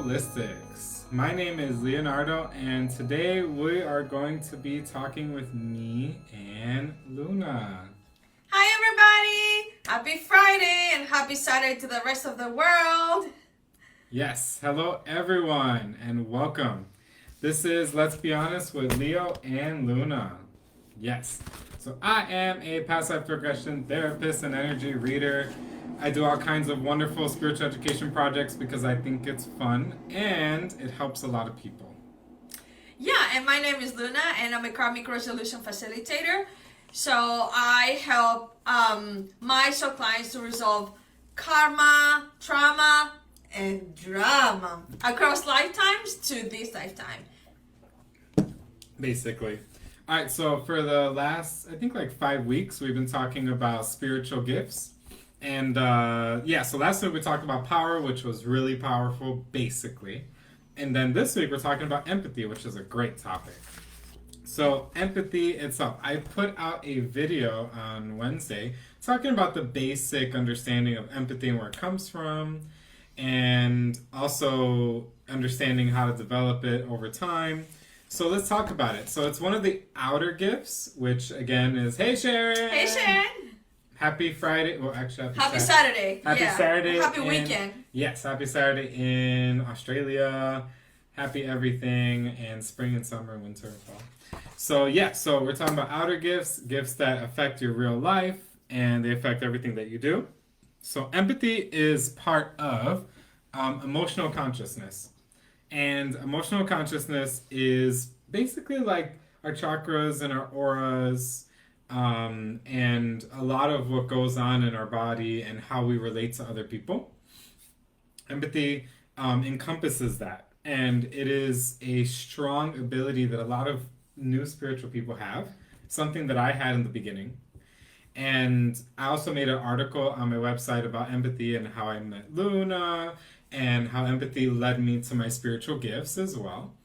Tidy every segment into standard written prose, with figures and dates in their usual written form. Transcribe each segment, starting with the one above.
Holistics. My name is Leonardo, and today we are going to be talking with me and Luna. Hi everybody! Happy Friday and happy Saturday to the rest of the world. Yes, hello everyone and welcome. This is Let's Be Honest with Leo and Luna. Yes, so I am a Past Life Regression Therapist and energy reader. I do all kinds of wonderful spiritual education projects because I think it's fun and it helps a lot of people. Yeah, and my name is Luna and I'm a karmic resolution facilitator. So I help my soul clients to resolve karma, trauma, and drama across lifetimes to this lifetime. Basically. All right, so for the last, I think 5 weeks, we've been talking about spiritual gifts. And so last week we talked about power, which was really powerful, basically. And then this week we're talking about empathy, which is a great topic. So empathy itself, I put out a video on Wednesday talking about the basic understanding of empathy and where it comes from, and also understanding how to develop it over time. So let's talk about it. So it's one of the outer gifts, which again is, hey Sharon! Hey Sharon! Happy Friday. Well, actually, happy Saturday. Happy Saturday. Happy weekend. Yes, happy Saturday in Australia. Happy everything, and spring and summer, winter and fall. So we're talking about outer gifts, gifts that affect your real life, and they affect everything that you do. So empathy is part of emotional consciousness. And emotional consciousness is basically like our chakras and our auras, and a lot of what goes on in our body and how we relate to other people. Empathy encompasses that, and it is a strong ability that a lot of new spiritual people have, something that I had in the beginning. And I also made an article on my website about empathy and how I met Luna and how empathy led me to my spiritual gifts as well.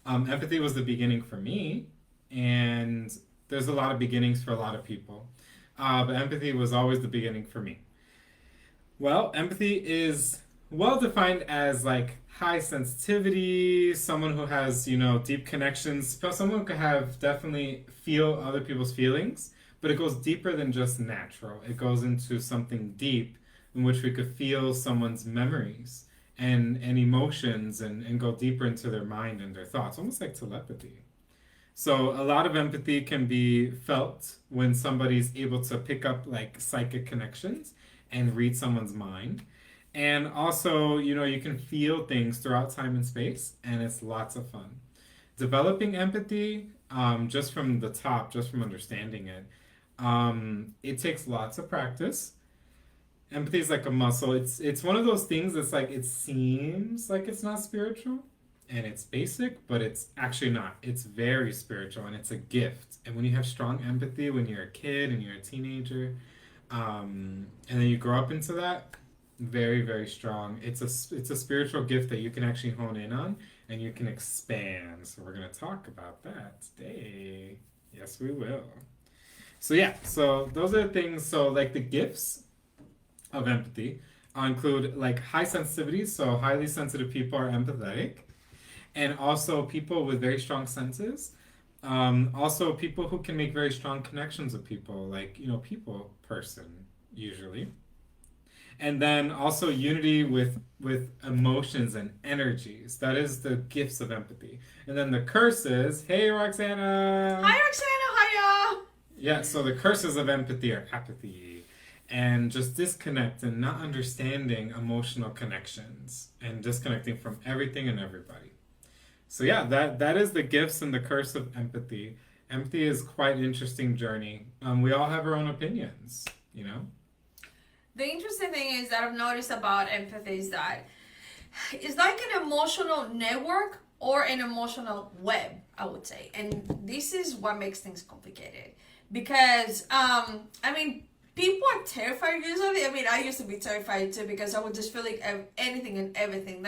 Empathy was the beginning for me, and there's a lot of beginnings for a lot of people. But empathy was always the beginning for me. Well, empathy is well defined as high sensitivity, someone who has, deep connections, someone who can definitely feel other people's feelings, but it goes deeper than just natural. It goes into something deep in which we could feel someone's memories and emotions and go deeper into their mind and their thoughts, almost like telepathy. So a lot of empathy can be felt when somebody's able to pick up psychic connections and read someone's mind. And also, you can feel things throughout time and space, and it's lots of fun. Developing empathy, just from the top, just from understanding it, it takes lots of practice. Empathy is like a muscle. It's one of those things that's it seems like it's not spiritual, and it's basic, but it's actually not. It's very spiritual, and it's a gift. And when you have strong empathy, when you're a kid and you're a teenager, and then you grow up into that, very, very strong. It's a spiritual gift that you can actually hone in on, and you can expand. So we're going to talk about that today. Yes, we will. So those are the things. So the gifts of empathy include high sensitivity. So highly sensitive people are empathetic. And also people with very strong senses. Also people who can make very strong connections with people, people person, usually. And then also unity with emotions and energies. That is the gifts of empathy. And then the curses, hey Roxana! Hi Roxana, hiya! Yeah, so the curses of empathy are apathy and just disconnect and not understanding emotional connections and disconnecting from everything and everybody. So that is the gifts and the curse of empathy. Empathy is quite an interesting journey. We all have our own opinions, The interesting thing is that I've noticed about empathy is that it's like an emotional network or an emotional web, I would say. And this is what makes things complicated. Because, people are terrified usually. I used to be terrified too because I would just feel anything and everything.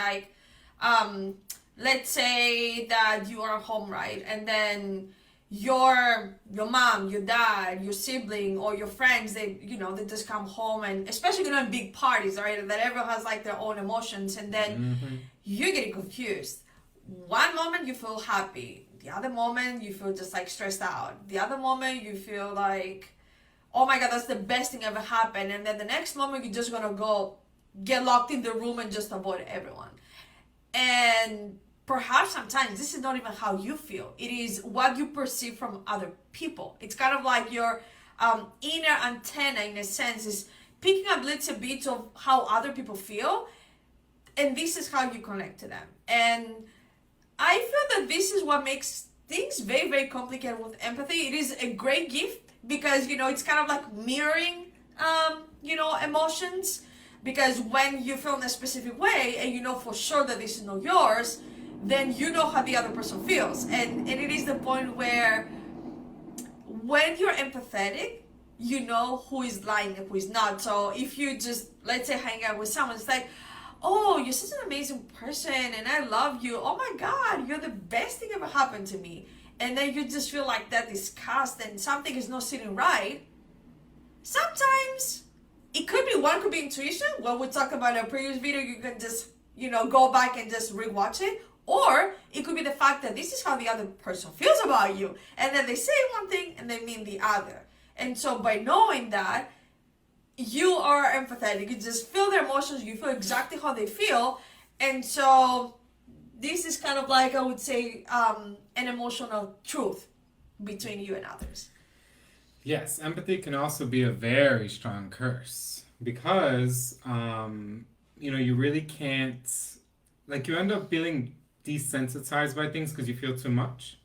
Let's say that you are home, right? And then your mom, your dad, your sibling, or your friends, they just come home, and especially in big parties, right, that everyone has like their own emotions, and then you're getting confused. One moment you feel happy, the other moment you feel just like stressed out, the other moment you feel like, oh my god, that's the best thing ever happened, and then the next moment you're just gonna go get locked in the room and just avoid everyone. And perhaps sometimes this is not even how you feel. It is what you perceive from other people. It's kind of like your inner antenna, in a sense, is picking up little bits of how other people feel, and this is how you connect to them. And I feel that this is what makes things very, very complicated with empathy. It is a great gift because, it's kind of like mirroring, emotions. Because when you feel in a specific way and you know for sure that this is not yours, then you know how the other person feels. And it is the point where when you're empathetic, you know who is lying and who is not. So if you just, let's say, hang out with someone, it's like, oh, you're such an amazing person and I love you. Oh my God, you're the best thing ever happened to me. And then you just feel like that disgust and something is not sitting right. Sometimes it could be, one could be intuition. What we talked about in a previous video, you can just, go back and just rewatch it. Or it could be the fact that this is how the other person feels about you. And then they say one thing and they mean the other. And so by knowing that, you are empathetic. You just feel their emotions. You feel exactly how they feel. And so this is kind of like, I would say, an emotional truth between you and others. Yes, empathy can also be a very strong curse because, you really can't, like, you end up feeling desensitized by things because you feel too much.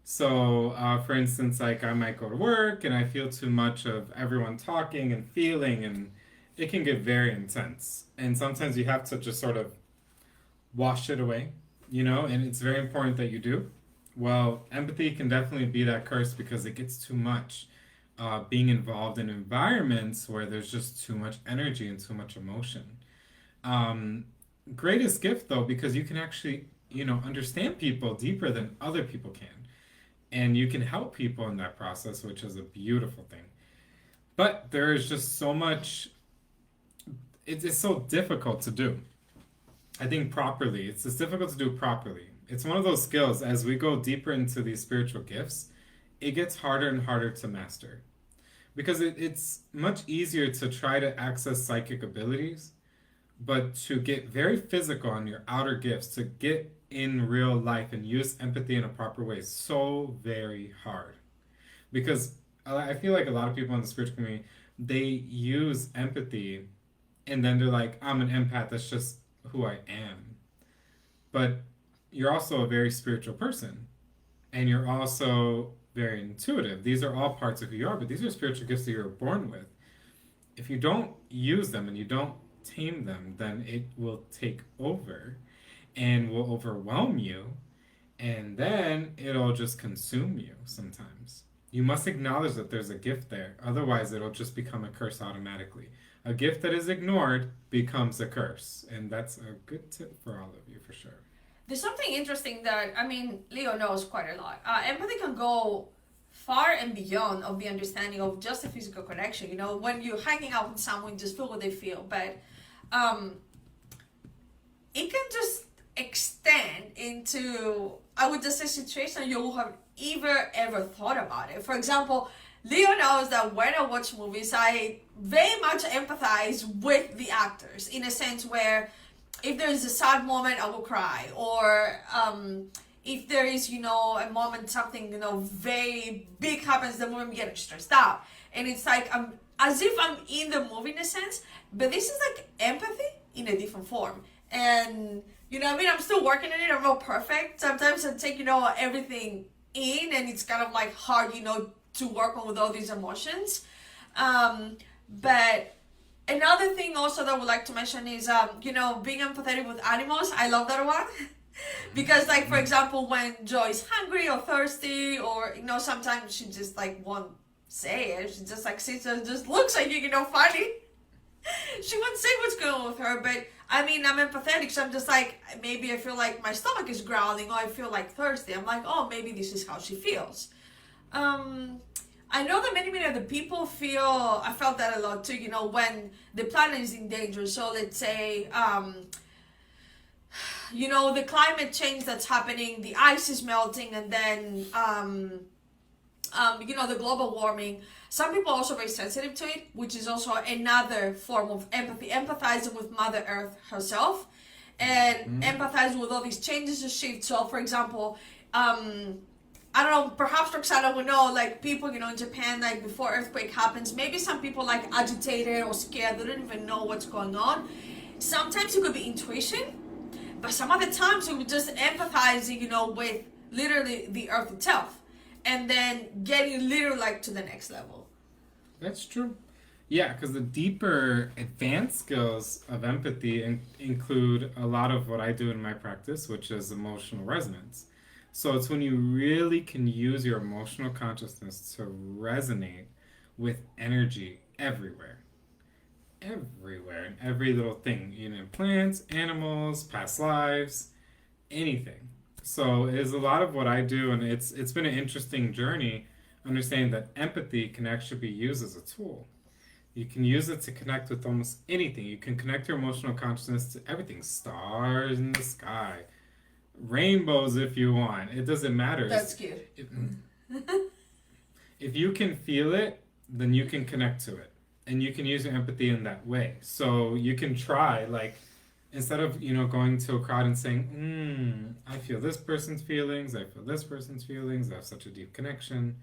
So, for instance, like, I might go to work and I feel too much of everyone talking and feeling, and it can get very intense. And sometimes you have to just sort of wash it away, and it's very important that you do. Well, empathy can definitely be that curse because it gets too much. Being involved in environments where there's just too much energy and too much emotion. Greatest gift though, because you can actually, understand people deeper than other people can. And you can help people in that process, which is a beautiful thing. But there is just so much, it's so difficult to do. I think properly, it's just difficult to do properly. It's one of those skills, as we go deeper into these spiritual gifts, it gets harder and harder to master. Because it's much easier to try to access psychic abilities, but to get very physical on your outer gifts, to get in real life and use empathy in a proper way, is so very hard. Because I feel like a lot of people in the spiritual community, they use empathy and then they're like, I'm an empath, that's just who I am. But you're also a very spiritual person. And you're also very intuitive. These are all parts of who you are, but these are spiritual gifts that you're born with. If you don't use them and you don't tame them, then it will take over and will overwhelm you, and then it'll just consume you sometimes. You must acknowledge that there's a gift there, otherwise it'll just become a curse automatically. A gift that is ignored becomes a curse, and that's a good tip for all of you for sure. There's something interesting that, Leo knows quite a lot. Empathy can go far and beyond of the understanding of just a physical connection. When you're hanging out with someone, just feel what they feel. But it can just extend into, I would just say, situation you will have ever thought about it. For example, Leo knows that when I watch movies, I very much empathize with the actors in a sense where if there is a sad moment, I will cry. Or if there is, a moment, something, very big happens, the moment I'm getting stressed out. And it's like, I'm as if I'm in the movie in a sense, but this is like empathy in a different form. And, I'm still working on it. I'm not perfect. Sometimes I take, everything in, and it's kind of like hard, to work on with all these emotions. But another thing also that I would like to mention is, being empathetic with animals. I love that one. Because, like, for example, when Joy is hungry or thirsty, or, sometimes she just, like, won't say it. She just, like, sits and just looks at you, funny. She won't say what's going on with her, but, I'm empathetic, so I'm just, like, maybe I feel like my stomach is growling, or I feel, like, thirsty. I'm like, oh, maybe this is how she feels. I know that many of the people feel, I felt that a lot too, when the planet is in danger. So let's say, the climate change that's happening, the ice is melting, and then, the global warming. Some people are also very sensitive to it, which is also another form of empathy, empathizing with Mother Earth herself, and empathizing with all these changes and shifts. So, for example, I don't know, perhaps Roxana will know, like people, in Japan, like before earthquake happens, maybe some people like agitated or scared, they don't even know what's going on. Sometimes it could be intuition, but some other times it would just empathizing, with literally the earth itself, and then getting literally like to the next level. That's true. Yeah, because the deeper advanced skills of empathy include a lot of what I do in my practice, which is emotional resonance. So it's when you really can use your emotional consciousness to resonate with energy everywhere. Everywhere, in every little thing, plants, animals, past lives, anything. So it is a lot of what I do, and it's been an interesting journey understanding that empathy can actually be used as a tool. You can use it to connect with almost anything. You can connect your emotional consciousness to everything, stars in the sky, rainbows if you want. It doesn't matter. That's cute. If you can feel it, then you can connect to it. And you can use your empathy in that way. So you can try, like, instead of, going to a crowd and saying, I feel this person's feelings, I feel this person's feelings, I have such a deep connection.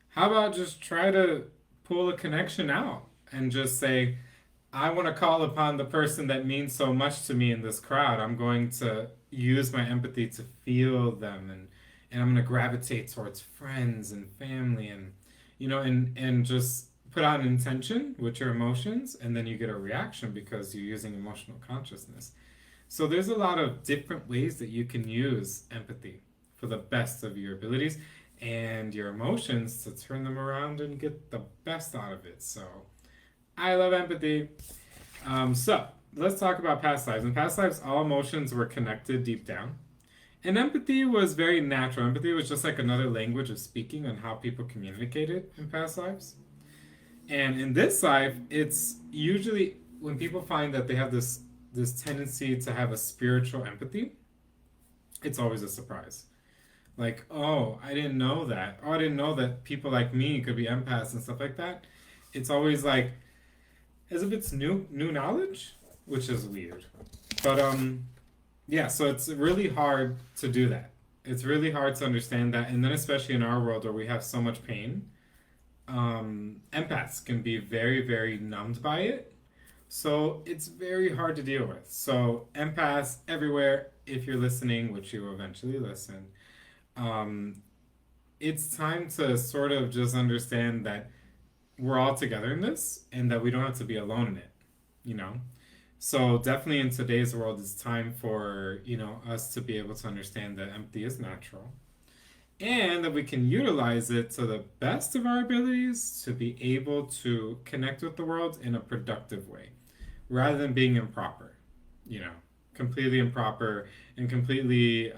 How about just try to pull a connection out and just say, I want to call upon the person that means so much to me in this crowd. I'm going to use my empathy to feel them, and I'm going to gravitate towards friends and family, and, and just put out an intention with your emotions, and then you get a reaction because you're using emotional consciousness. So there's a lot of different ways that you can use empathy for the best of your abilities and your emotions to turn them around and get the best out of it. So I love empathy. So let's talk about past lives. In past lives, all emotions were connected deep down. And empathy was very natural. Empathy was just like another language of speaking on how people communicated in past lives. And in this life, it's usually when people find that they have this tendency to have a spiritual empathy, it's always a surprise. Like, oh, I didn't know that. Oh, I didn't know that people like me could be empaths and stuff like that. It's always like, as if it's new knowledge, which is weird. But yeah, so it's really hard to do that. It's really hard to understand that. And then especially in our world where we have so much pain, empaths can be very, very numbed by it. So it's very hard to deal with. So empaths everywhere, if you're listening, which you will eventually listen, it's time to sort of just understand that we're all together in this and that we don't have to be alone in it, So definitely in today's world, it's time for, us to be able to understand that empathy is natural and that we can utilize it to the best of our abilities to be able to connect with the world in a productive way rather than being improper, completely improper and completely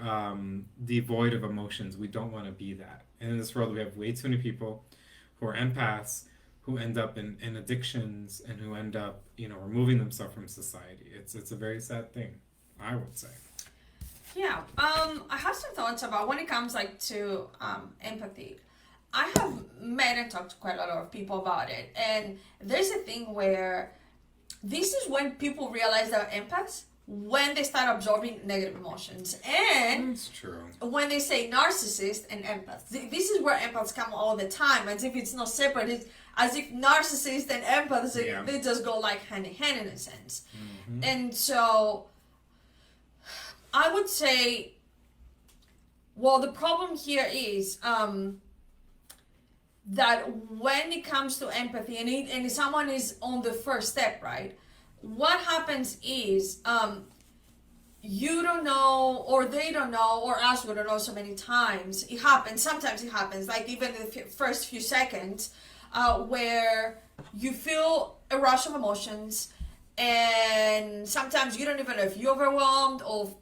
devoid of emotions. We don't want to be that. And in this world, we have way too many people who are empaths who end up in addictions and who end up, removing themselves from society. It's a very sad thing, I would say. Yeah, I have some thoughts about when it comes to empathy. I have met and talked to quite a lot of people about it, and there's a thing where this is when people realize they're empaths when they start absorbing negative emotions, and that's true. When they say narcissist and empath, this is where empaths come all the time, as if it's not separate. It's as if narcissist and empaths they just go like hand in hand in a sense. Mm-hmm. And so I would say, well, the problem here is that when it comes to empathy, and if someone is on the first step, right? What happens is you don't know, or they don't know, or us we don't know so many times. It happens. Sometimes it happens, like even in the first few seconds, where you feel a rush of emotions, and sometimes you don't even know if you're overwhelmed or,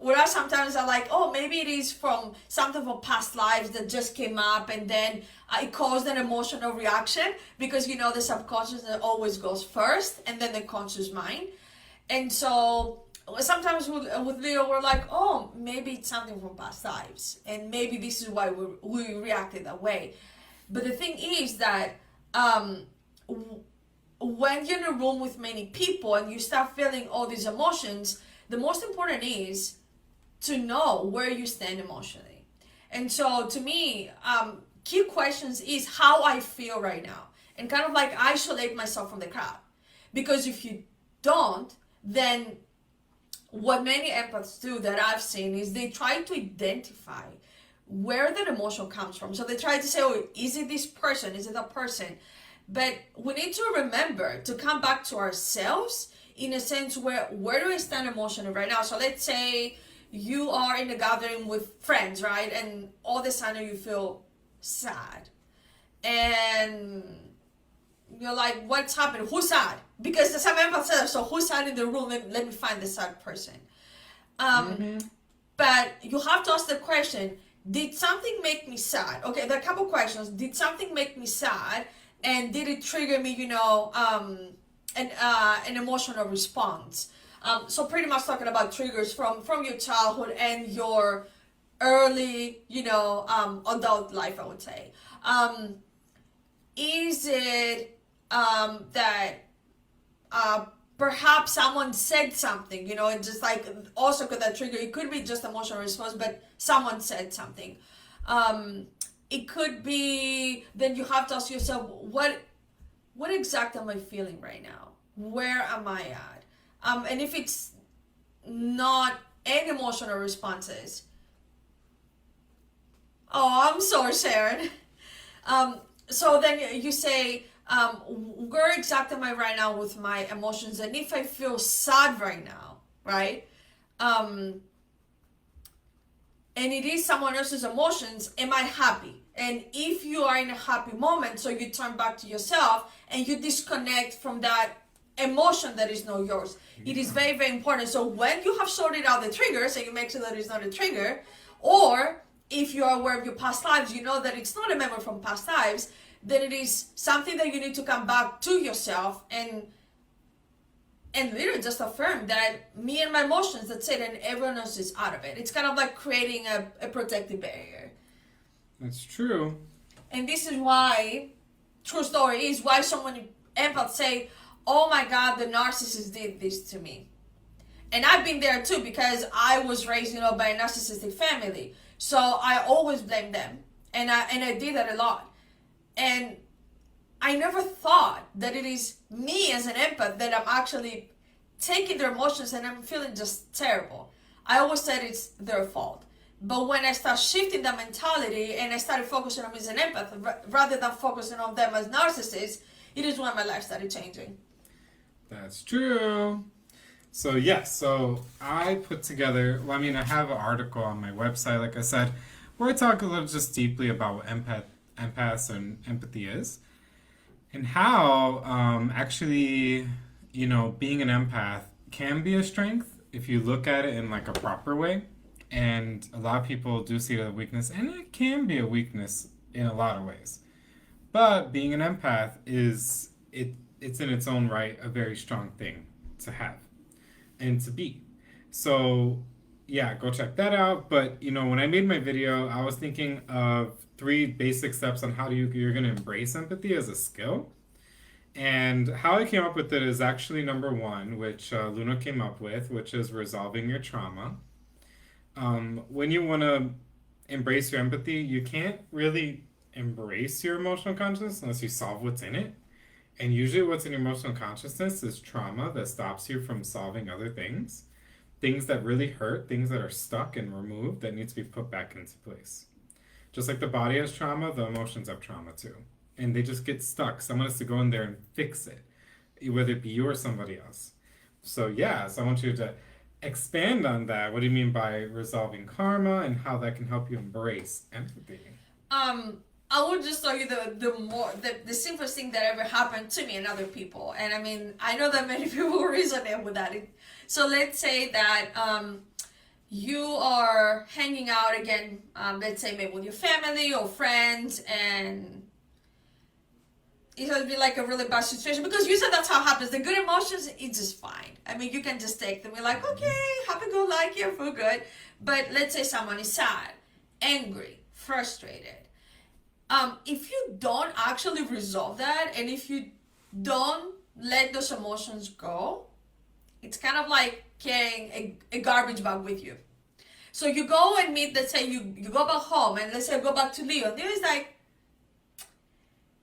Whereas sometimes I like, oh, maybe it is from something from past lives that just came up, and then it caused an emotional reaction, because the subconscious always goes first and then the conscious mind. And so sometimes with Leo, we're like, oh, maybe it's something from past lives, and maybe this is why we reacted that way. But the thing is that when you're in a room with many people and you start feeling all these emotions, the most important is to know where you stand emotionally. And so to me, key questions is how I feel right now, and kind of like isolate myself from the crowd. Because if you don't, then what many empaths do that I've seen is they try to identify where that emotion comes from. So they try to say, oh, is it this person? Is it that person? But we need to remember to come back to ourselves in a sense where do I stand emotionally right now? So let's say you are in a gathering with friends, right? And all of a sudden you feel sad. And you're like, what's happening? Who's sad? Because the some empath says, so who's sad in the room? Let me find the sad person. But you have to ask the question, did something make me sad? Okay, there are a couple questions. Did something make me sad? And did it trigger me, an emotional response? So pretty much talking about triggers from your childhood and your early, adult life, I would say. Is it that perhaps someone said something, and just like also could that trigger? It could be just emotional response, but someone said something. It could be, then you have to ask yourself, what exactly am I feeling right now? Where am I at? And if it's not any emotional responses, oh, I'm so scared. So then you say, where exactly am I right now with my emotions? And if I feel sad right now, right? And it is someone else's emotions, am I happy? And if you are in a happy moment, so you turn back to yourself and you disconnect from that emotion that is not yours. It is very, very important. So when you have sorted out the trigger, so you make sure that it's not a trigger, or if you are aware of your past lives, you know that it's not a memory from past lives, then it is something that you need to come back to yourself and literally just affirm that me and my emotions, that's it, and everyone else is out of it. It's kind of like creating a protective barrier. That's true. And this is why, true story is why so many empaths say, oh my God, the narcissist did this to me. And I've been there too, because I was raised, by a narcissistic family. So I always blame them. And I did that a lot. And I never thought that it is me as an empath that I'm actually taking their emotions and I'm feeling just terrible. I always said it's their fault. But when I start shifting the mentality and I started focusing on me as an empath rather than focusing on them as narcissists, it is when my life started changing. That's true. So yes, so I put together, I have an article on my website, like I said, where I talk a little just deeply about what empaths and empathy is. And how actually, being an empath can be a strength if you look at it in like a proper way. And a lot of people do see it as a weakness, and it can be a weakness in a lot of ways. But being an empath it's in its own right a very strong thing to have and to be. So yeah, go check that out. But when I made my video, I was thinking of 3 basic steps on how you're going to embrace empathy as a skill. And how I came up with it is actually number 1, which Luna came up with, which is resolving your trauma. When you want to embrace your empathy, you can't really embrace your emotional consciousness unless you solve what's in it. And usually what's in your emotional consciousness is trauma that stops you from solving other things. Things that really hurt, things that are stuck and removed that need to be put back into place. Just like the body has trauma, the emotions have trauma too. And they just get stuck. Someone has to go in there and fix it, whether it be you or somebody else. So I want you to expand on that. What do you mean by resolving karma and how that can help you embrace empathy? I will just tell you the simplest thing that ever happened to me and other people. And I know that many people resonate with that. So let's say that you are hanging out again, let's say maybe with your family or friends, and it has been like a really bad situation, because usually that's how it happens. The good emotions, it's just fine. I mean, you can just take them. You're like, okay, happy-go-lucky, I feel good. But let's say someone is sad, angry, frustrated. If you don't actually resolve that, and if you don't let those emotions go, it's kind of like carrying a garbage bag with you. So you go and meet, let's say you go back home, and let's say go back to Leo. Leo is like,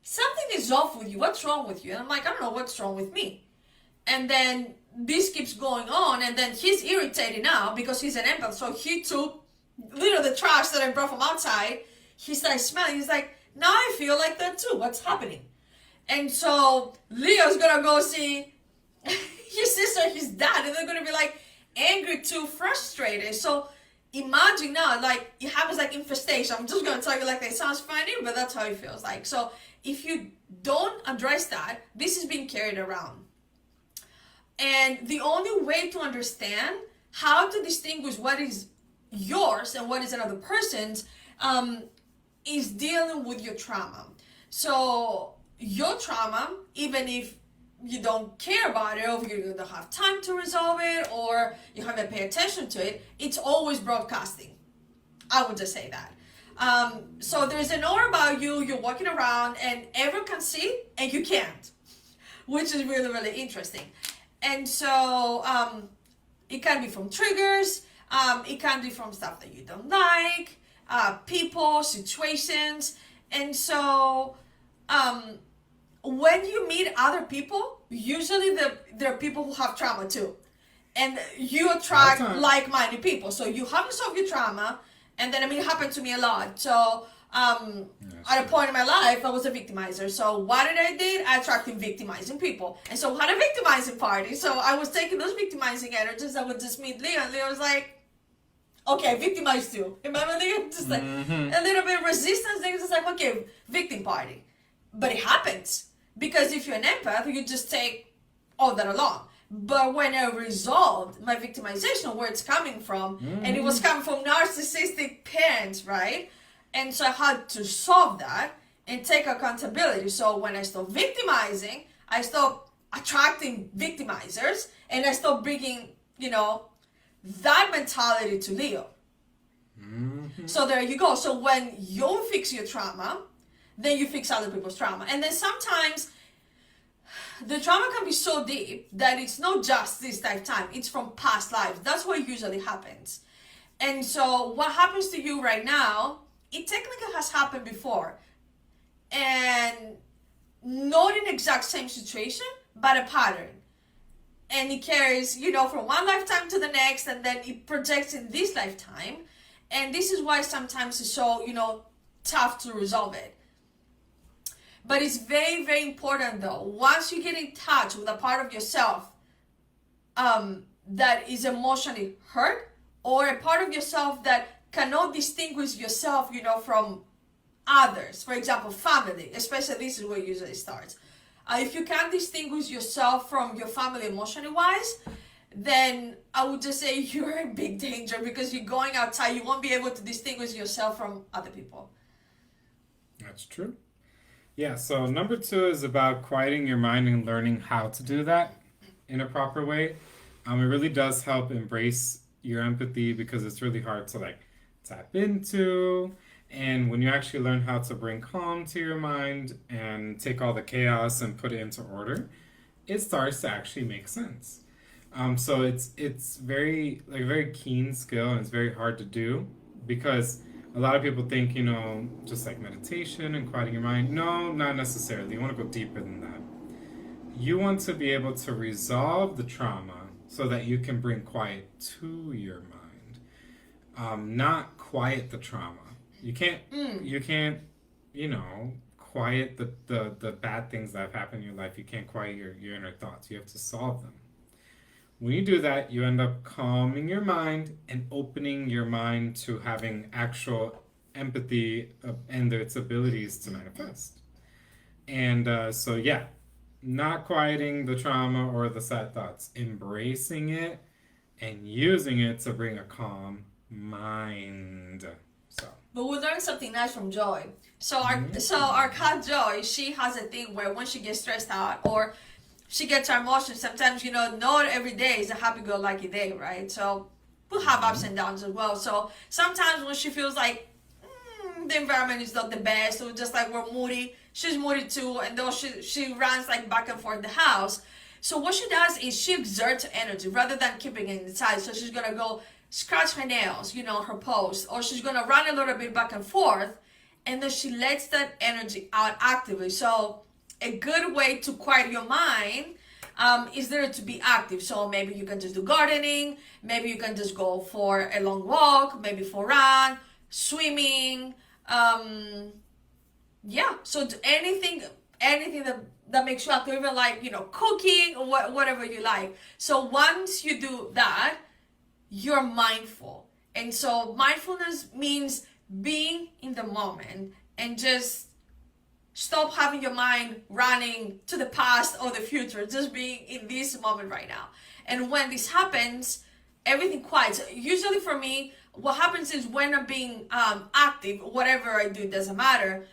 something is off with you. What's wrong with you? And I'm like, I don't know what's wrong with me. And then this keeps going on, and then he's irritated now because he's an empath. So he took, the trash that I brought from outside. He started smelling. He's like, now I feel like that too. What's happening? And so Leo's gonna go see his sister, his dad, and they're gonna be like angry too, frustrated. So imagine now, like, it happens like infestation. I'm just gonna tell you like that. It sounds funny, but that's how it feels like. So if you don't address that, this is being carried around. And the only way to understand how to distinguish what is yours and what is another person's is dealing with your trauma. So your trauma, even if you don't care about it, or you don't have time to resolve it, or you haven't paid attention to it, it's always broadcasting. I would just say that. So there's an aura about you, you're walking around, and everyone can see, and you can't, which is really, really interesting. And so it can be from triggers, it can be from stuff that you don't like, people, situations. And so when you meet other people, usually they're people who have trauma too. And you attract like-minded people. So you haven't solved your trauma, and then, it happened to me a lot. So at a point in my life, I was a victimizer. So what did I do? I attracted victimizing people. And so we had a victimizing party. So I was taking those victimizing energies. I would just meet Leo, and Leo was like, okay, victimized too. Remember, Leo? Just like a little bit of resistance. Then it's just like, okay, victim party. But it happens. Because if you're an empath, you just take all that along. But when I resolved my victimization, where it's coming from, and it was coming from narcissistic parents, right? And so I had to solve that and take accountability. So when I stopped victimizing, I stopped attracting victimizers, and I stopped bringing, that mentality to Leo. So there you go. So when you fix your trauma, then you fix other people's trauma. And then sometimes the trauma can be so deep that it's not just this lifetime, it's from past lives. That's what usually happens. And so what happens to you right now, it technically has happened before. And not in the exact same situation, but a pattern. And it carries, from one lifetime to the next, and then it projects in this lifetime. And this is why sometimes it's so, tough to resolve it. But it's very, very important though. Once you get in touch with a part of yourself that is emotionally hurt, or a part of yourself that cannot distinguish yourself, from others. For example, family, especially this is where it usually starts. If you can't distinguish yourself from your family emotionally wise, then I would just say you're in big danger, because you're going outside, you won't be able to distinguish yourself from other people. That's true. Yeah, so number 2 is about quieting your mind and learning how to do that in a proper way. It really does help embrace your empathy, because it's really hard to tap into. And when you actually learn how to bring calm to your mind and take all the chaos and put it into order, it starts to actually make sense. So it's very very keen skill, and it's very hard to do, because a lot of people think, just like meditation and quieting your mind. No, not necessarily. You want to go deeper than that. You want to be able to resolve the trauma so that you can bring quiet to your mind. Not quiet the trauma. You can't, quiet the bad things that have happened in your life. You can't quiet your inner thoughts. You have to solve them. When you do that, you end up calming your mind and opening your mind to having actual empathy and its abilities to manifest. And not quieting the trauma or the sad thoughts, embracing it, and using it to bring a calm mind. So. But we learned something nice from Joy. So our cat Joy, she has a thing where when she gets stressed out or she gets her emotions, sometimes, not every day is a happy-go-lucky day, right? So we'll have ups and downs as well. So sometimes when she feels like the environment is not the best, or just like we're moody, she's moody too, and though she runs like back and forth the house. So what she does is she exerts her energy rather than keeping it inside. So she's gonna go scratch her nails, her post, or she's gonna run a little bit back and forth, and then she lets that energy out actively. So a good way to quiet your mind is there to be active. So maybe you can just do gardening, maybe you can just go for a long walk, maybe for a run, swimming, so anything that makes you active, even like, cooking or whatever you like. So once you do that, you're mindful. And so mindfulness means being in the moment and just stop having your mind running to the past or the future, just being in this moment right now. And when this happens, everything quiets. Usually for me, what happens is when I'm being active, whatever I do, it doesn't matter.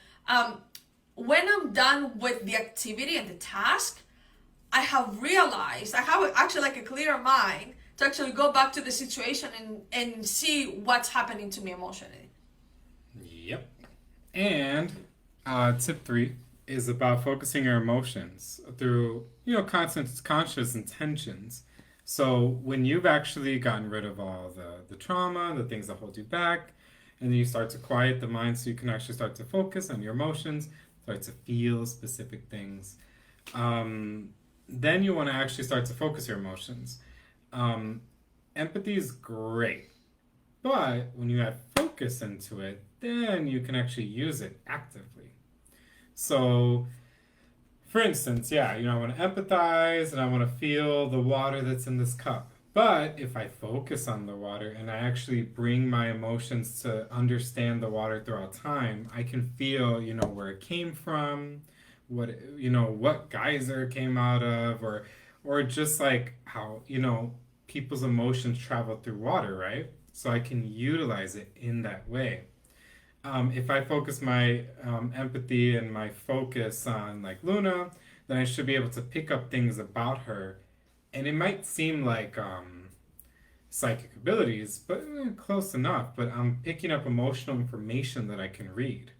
When I'm done with the activity and the task, I have realized, I have actually like a clearer mind to actually go back to the situation and see what's happening to me emotionally. Yep. And tip 3 is about focusing your emotions through, conscious intentions. So when you've actually gotten rid of all the trauma, the things that hold you back, and then you start to quiet the mind so you can actually start to focus on your emotions, start to feel specific things, then you want to actually start to focus your emotions. Empathy is great, but when you add focus into it, then you can actually use it actively. So, for instance, I want to empathize and I want to feel the water that's in this cup. But if I focus on the water and I actually bring my emotions to understand the water throughout time, I can feel, where it came from, what geyser it came out of, or just like how, people's emotions travel through water, right? So I can utilize it in that way. If I focus my empathy and my focus on like Luna, then I should be able to pick up things about her. And it might seem like psychic abilities, but close enough. But I'm picking up emotional information that I can read.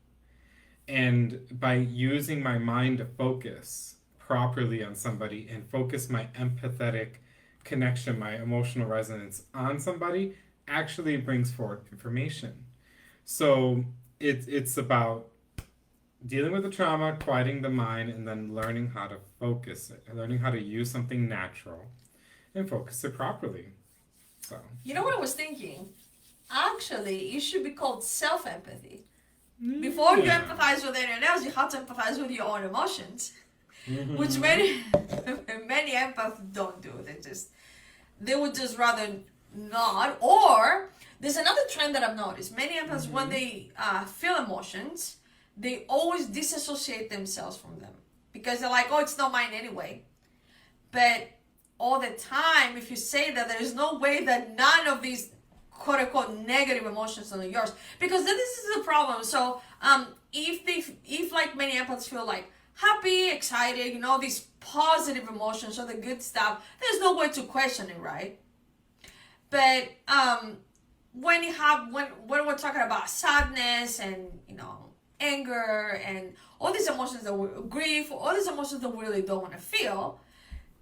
And by using my mind to focus properly on somebody and focus my empathetic connection, my emotional resonance on somebody, actually brings forward information. So it's about dealing with the trauma, quieting the mind, and then learning how to focus it, and learning how to use something natural and focus it properly. So you know what I was thinking? Actually, it should be called self-empathy. Before you empathize with anyone else, you have to empathize with your own emotions, which many empaths don't do. They would just rather not. Or there's another trend that I've noticed. Many empaths, when they feel emotions, they always disassociate themselves from them because they're like, oh, it's not mine anyway. But all the time, if you say that, there is no way that none of these quote unquote negative emotions are yours, because then this is the problem. So if like many empaths feel like happy, excited, these positive emotions or the good stuff, there's no way to question it, right? But when we're talking about sadness and anger and all these emotions that we grief, all these emotions that we really don't want to feel,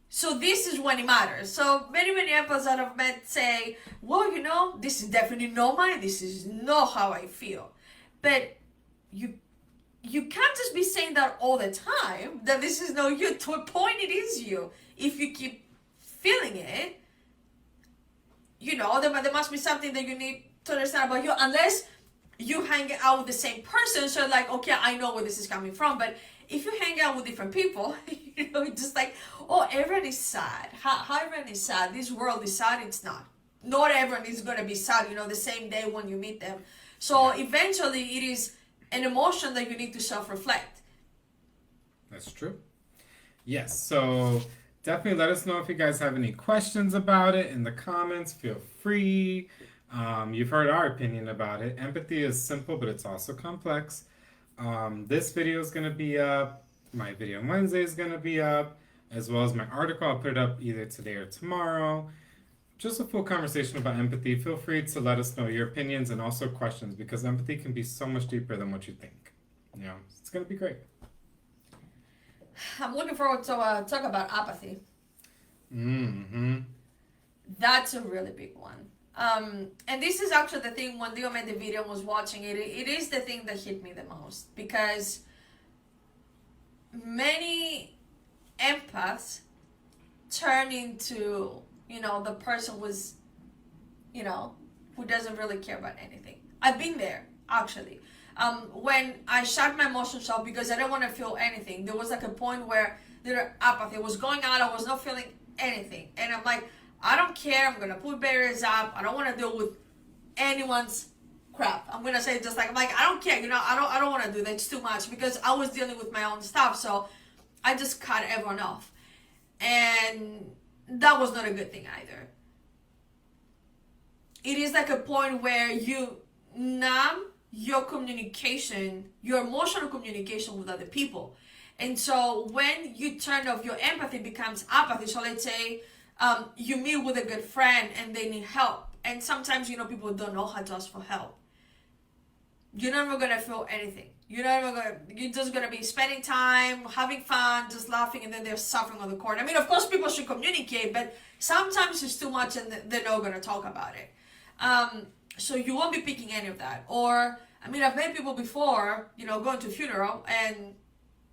so this is when it matters. So many empaths that I've met say, well, this is definitely not mine, this is not how I feel. But you can't just be saying that all the time, that this is not you. To a point it is you. If you keep feeling it, there must be something that you need to understand about you, unless you hang out with the same person, so like, okay, I know where this is coming from. But if you hang out with different people, just like, oh, everyone is sad. How everyone is sad? This world is sad. It's not. Not everyone is going to be sad, the same day when you meet them. So eventually it is an emotion that you need to self-reflect. That's true. Yes, so definitely let us know if you guys have any questions about it in the comments. Feel free. You've heard our opinion about it. Empathy is simple, but it's also complex. This video is going to be up. My video on Wednesday is going to be up, as well as my article. I'll put it up either today or tomorrow. Just a full conversation about empathy. Feel free to let us know your opinions and also questions, because empathy can be so much deeper than what you think. You know, it's going to be great. I'm looking forward to talk about apathy. Mm-hmm. That's a really big one. And this is actually the thing, when Leo made the video and was watching it, it is the thing that hit me the most, because many empaths turn into, the person who's, who doesn't really care about anything. I've been there, actually. When I shut my emotions off because I didn't want to feel anything, there was like a point where there apathy was going on. I was not feeling anything, and I'm like, I don't care. I'm gonna put barriers up. I don't want to deal with anyone's crap. I'm gonna say just like I don't care. I don't want to do that. It's too much, because I was dealing with my own stuff. So I just cut everyone off, and that was not a good thing either. It is like a point where you numb your communication, your emotional communication with other people. And so when you turn off, your empathy becomes apathy. So let's say you meet with a good friend and they need help. And sometimes, people don't know how to ask for help. You're never going to feel anything. You're just going to be spending time, having fun, just laughing, and then they're suffering on the corner. I mean, of course, people should communicate, but sometimes it's too much and they're not going to talk about it. So you won't be picking any of that. Or, I've met people before, going to a funeral and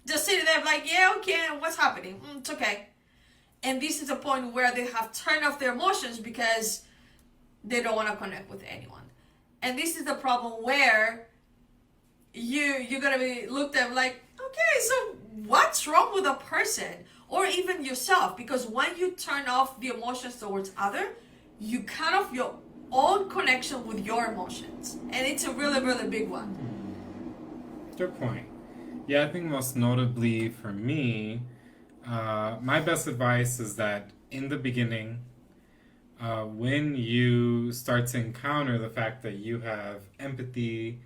just sitting there like, yeah, okay, what's happening? It's okay. And this is a point where they have turned off their emotions because they don't want to connect with anyone. And this is the problem where you're going to be looked at like, okay, so what's wrong with a person? Or even yourself. Because when you turn off the emotions towards other, you cut off your own connection with your emotions, and it's a really, really big one. Good point. Yeah, I think most notably for me, my best advice is that in the beginning, when you start to encounter the fact that you have empathy,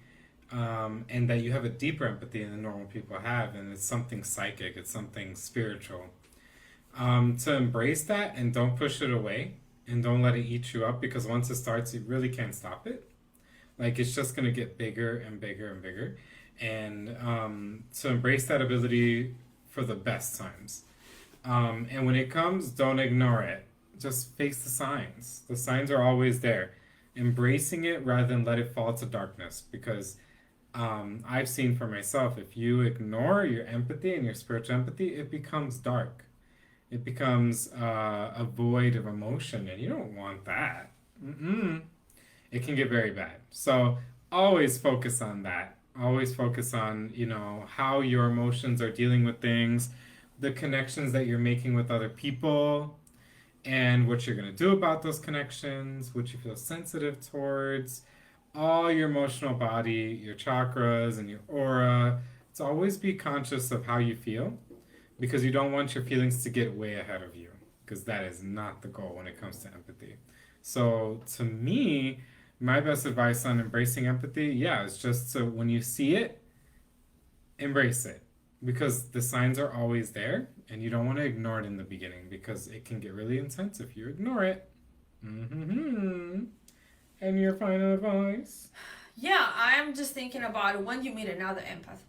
and that you have a deeper empathy than normal people have, and it's something psychic, it's something spiritual, to embrace that and don't push it away. And don't let it eat you up, because once it starts, you really can't stop it. Like, it's just going to get bigger and bigger and bigger. And to embrace that ability for the best times. And when it comes, don't ignore it. Just face the signs. The signs are always there. Embracing it rather than let it fall to darkness. Because I've seen for myself, if you ignore your empathy and your spiritual empathy, it becomes dark. It becomes a void of emotion, and you don't want that. It can get very bad. So always focus on that. Always focus on, how your emotions are dealing with things, the connections that you're making with other people, and what you're going to do about those connections, what you feel sensitive towards, all your emotional body, your chakras, and your aura. To always be conscious of how you feel, because you don't want your feelings to get way ahead of you, because that is not the goal when it comes to empathy. So to me, my best advice on embracing empathy, is just to, when you see it, embrace it, because the signs are always there, and you don't want to ignore it in the beginning, because it can get really intense if you ignore it. And your final advice? Yeah, I'm just thinking about when you meet another empath.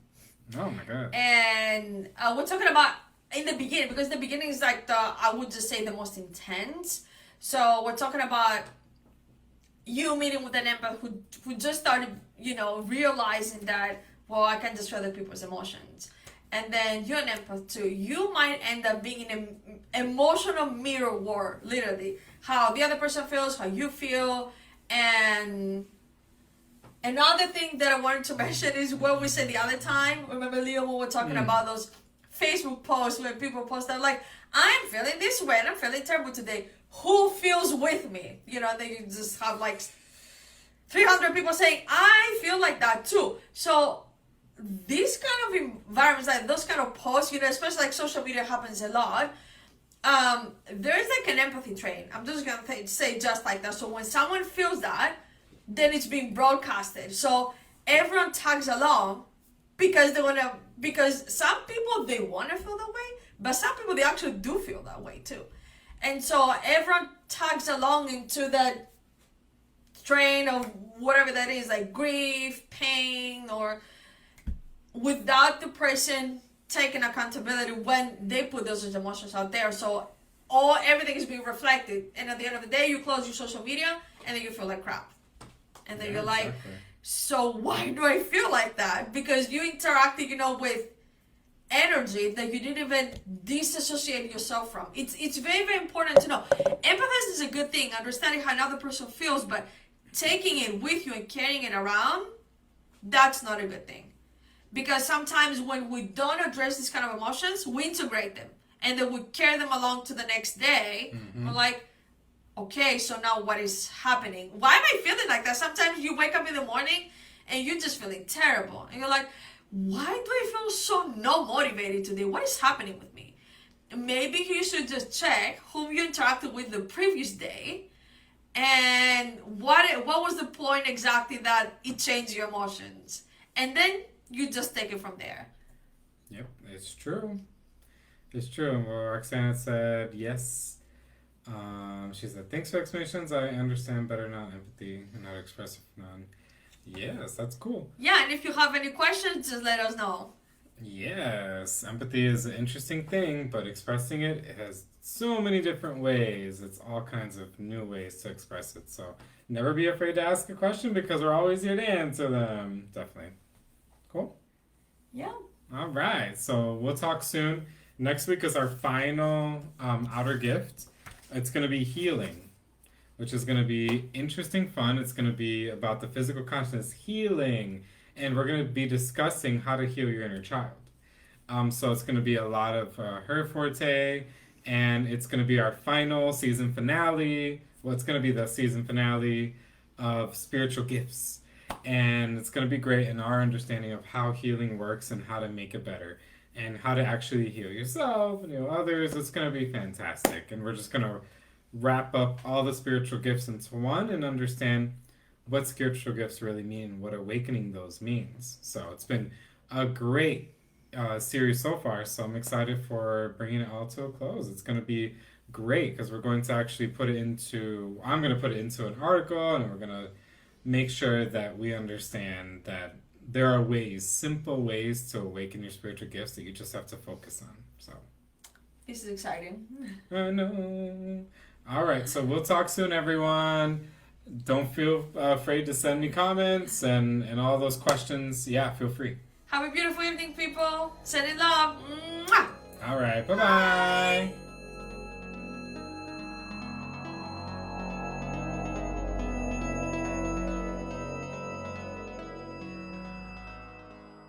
Oh my god. And we're talking about in the beginning, because the beginning is like I would just say the most intense. So we're talking about you meeting with an empath who just started, realizing that, well, I can destroy other people's emotions. And then you're an empath too. You might end up being in an emotional mirror war, literally. How the other person feels, how you feel. And another thing that I wanted to mention is what we said the other time. Remember, Leo, when we were talking about those Facebook posts where people post that, like, I'm feeling this way and I'm feeling terrible today. Who feels with me? They just have like 300 people saying, I feel like that too. So these kind of environments, like those kind of posts, especially like social media happens a lot. there is like an empathy train. I'm just gonna say just like that. So when someone feels that, then it's being broadcasted. So everyone tags along because because some people they wanna feel that way, but some people they actually do feel that way too. And so everyone tags along into that train of whatever that is, like grief, pain, or without the person taking accountability when they put those emotions out there. So everything is being reflected, and at the end of the day you close your social media and then you feel like crap, and then you're like, exactly. So why do I feel like that? Because you interacted, with energy that you didn't even disassociate yourself from. It's very, very important to know. Empathy is a good thing, understanding how another person feels, but taking it with you and carrying it around, that's not a good thing. Because sometimes when we don't address these kind of emotions, we integrate them. And then we carry them along to the next day. Mm-hmm. We're like, okay, so now what is happening? Why am I feeling like that? Sometimes you wake up in the morning and you're just feeling terrible. And you're like, why do I feel so not motivated today? What is happening with me? Maybe you should just check whom you interacted with the previous day and what was the point exactly that it changed your emotions. And then you just take it from there. Yep, it's true. It's true. Well, Roxana said yes. She said, thanks for explanations. I understand better now empathy and not expressive none. Yes, that's cool. Yeah, and if you have any questions, just let us know. Yes, empathy is an interesting thing, but expressing it has so many different ways. It's all kinds of new ways to express it. So never be afraid to ask a question because we're always here to answer them. Definitely. Cool? Yeah. All right. So we'll talk soon. Next week is our final outer gift. It's going to be healing, which is going to be interesting, fun. It's going to be about the physical consciousness healing. And we're going to be discussing how to heal your inner child. So it's going to be a lot of her forte, and it's going to be our final season finale. Well, it's going to be the season finale of spiritual gifts. And it's going to be great in our understanding of how healing works and how to make it better and how to actually heal yourself and heal others. It's going to be fantastic. And we're just going to wrap up all the spiritual gifts into one and understand what spiritual gifts really mean, what awakening those means. So it's been a great series so far, so I'm excited for bringing it all to a close. It's going to be great because we're going to actually I'm going to put it into an article, and we're going to make sure that we understand that there are simple ways to awaken your spiritual gifts that you just have to focus on. So this is exciting. I know. All right, so we'll talk soon, everyone. Don't feel afraid to send me comments and all those questions. Yeah, feel free. Have a beautiful evening, people. Send in love. Mwah! All right, bye-bye.